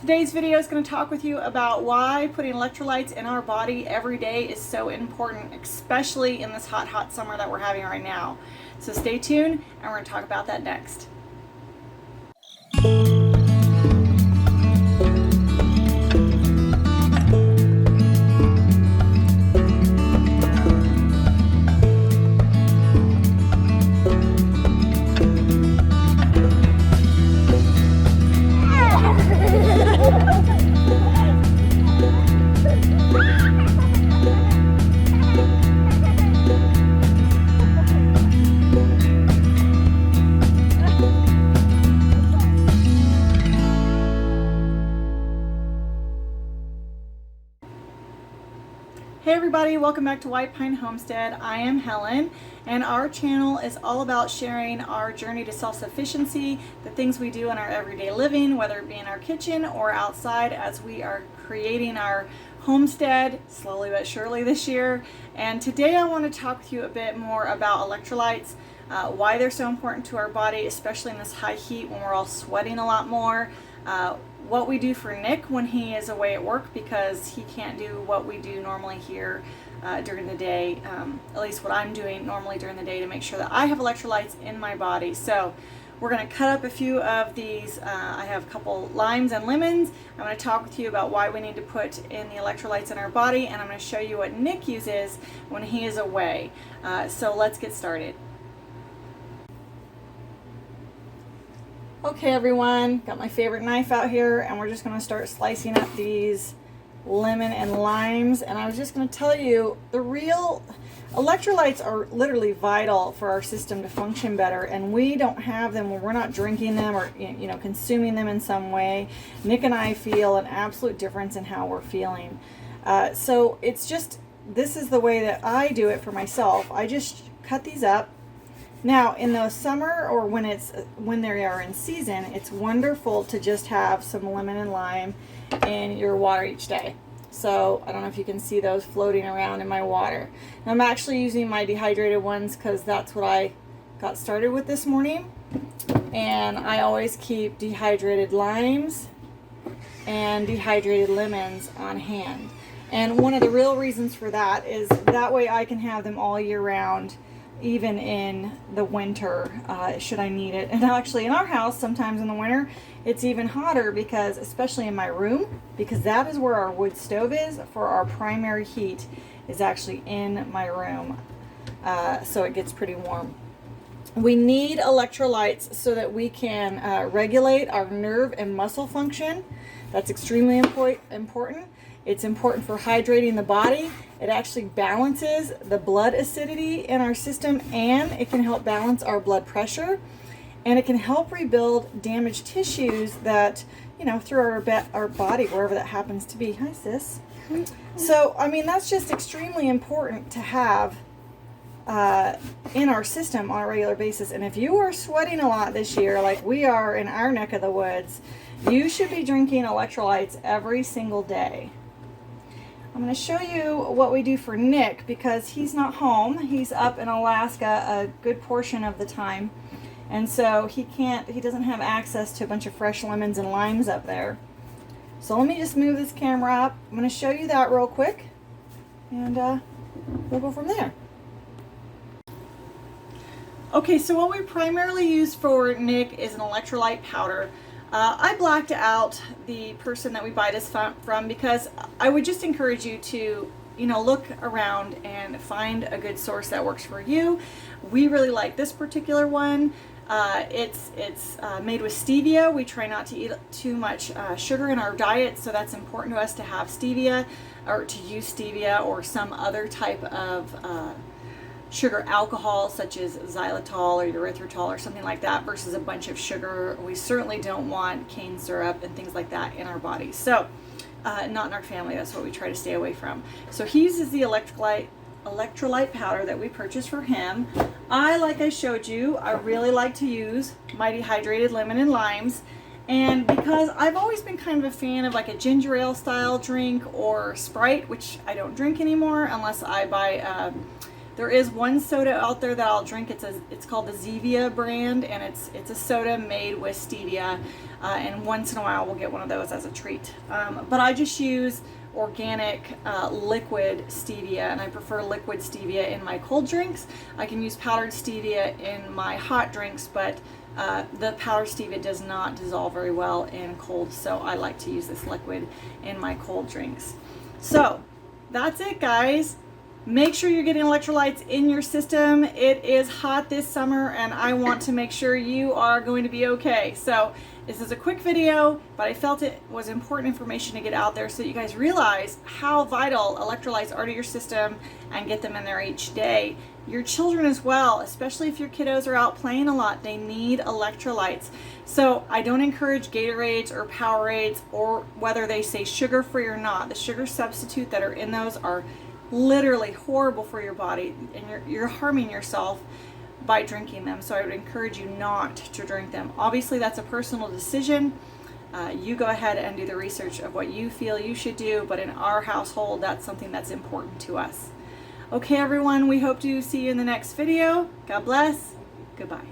Today's video is going to talk with you about why putting electrolytes in our body every day is so important, especially in this hot summer that we're having right now. So stay tuned, and we're going to talk about that next. Hey everybody, welcome back to White Pine Homestead. I am Helen, and our channel is all about sharing our journey to self-sufficiency, the things we do in our everyday living, whether it be in our kitchen or outside as we are creating our homestead slowly but surely this year. And today I want to talk with you a bit more about electrolytes, why they're so important to our body, especially in this high heat when we're all sweating a lot more. What we do for Nick when he is away at work, because he can't do what we do normally here during the day, at least what I'm doing normally during the day to make sure that I have electrolytes in my body. So we're going to cut up a few of these. I have a couple limes and lemons. I'm going to talk with you about why we need to put in the electrolytes in our body, and I'm going to show you what Nick uses when he is away. So let's get started. Okay everyone, got my favorite knife out here, and we're just going to start slicing up these lemon and limes. And I was just going to tell you, the real electrolytes are literally vital for our system to function better, and we don't have them when we're not drinking them or consuming them in some way. Nick and I feel an absolute difference in how we're feeling. So it's just, this is the way that I do it for myself. I just cut these up. Now, in the summer or when they are in season, it's wonderful to just have some lemon and lime in your water each day. So I don't know if you can see those floating around in my water. Now, I'm actually using my dehydrated ones because that's what I got started with this morning. And I always keep dehydrated limes and dehydrated lemons on hand. And one of the real reasons for that is that way I can have them all year round, even in the winter, should I need it. And actually in our house, sometimes in the winter, it's even hotter, because especially in my room, because that is where our wood stove is for our primary heat, is actually in my room. So it gets pretty warm. We need electrolytes so that we can regulate our nerve and muscle function. That's extremely important. It's important for hydrating the body. It actually balances the blood acidity in our system, and it can help balance our blood pressure, and it can help rebuild damaged tissues that, through our body, wherever that happens to be. Hi, sis. So, I mean, that's just extremely important to have in our system on a regular basis. And if you are sweating a lot this year, like we are in our neck of the woods, you should be drinking electrolytes every single day. I'm going to show you what we do for Nick, because he's not home. He's up in Alaska a good portion of the time. And so he doesn't have access to a bunch of fresh lemons and limes up there. So let me just move this camera up. I'm going to show you that real quick, and we'll go from there. Okay, so what we primarily use for Nick is an electrolyte powder. I blacked out the person that we buy this from, because I would just encourage you to, look around and find a good source that works for you. We really like this particular one. It's made with stevia. We try not to eat too much sugar in our diet, so that's important to us to have stevia, or to use stevia or some other type of sugar alcohol, such as xylitol or erythritol or something like that, versus a bunch of sugar. We certainly don't want cane syrup and things like that in our body. So not in our family. That's what we try to stay away from. So he uses the electrolyte powder that we purchased for him. Like I showed you, I really like to use my dehydrated lemon and limes. And because I've always been kind of a fan of like a ginger ale style drink or Sprite, which I don't drink anymore unless I buy There is one soda out there that I'll drink. It's called the Zevia brand, and it's a soda made with stevia. And once in a while we'll get one of those as a treat. But I just use organic liquid stevia, and I prefer liquid stevia in my cold drinks. I can use powdered stevia in my hot drinks, but the powdered stevia does not dissolve very well in cold, so I like to use this liquid in my cold drinks. So that's it, guys. Make sure you're getting electrolytes in your system. It is hot this summer, and I want to make sure you are going to be okay. So this is a quick video, but I felt it was important information to get out there so you guys realize how vital electrolytes are to your system and get them in there each day. Your children as well, especially if your kiddos are out playing a lot, they need electrolytes. So I don't encourage Gatorades or Powerades, or whether they say sugar-free or not. The sugar substitute that are in those are literally horrible for your body, and you're harming yourself by drinking them. So I would encourage you not to drink them. Obviously that's a personal decision. You go ahead and do the research of what you feel you should do, but in our household that's something that's important to us. Okay everyone, we hope to see you in the next video. God bless. Goodbye.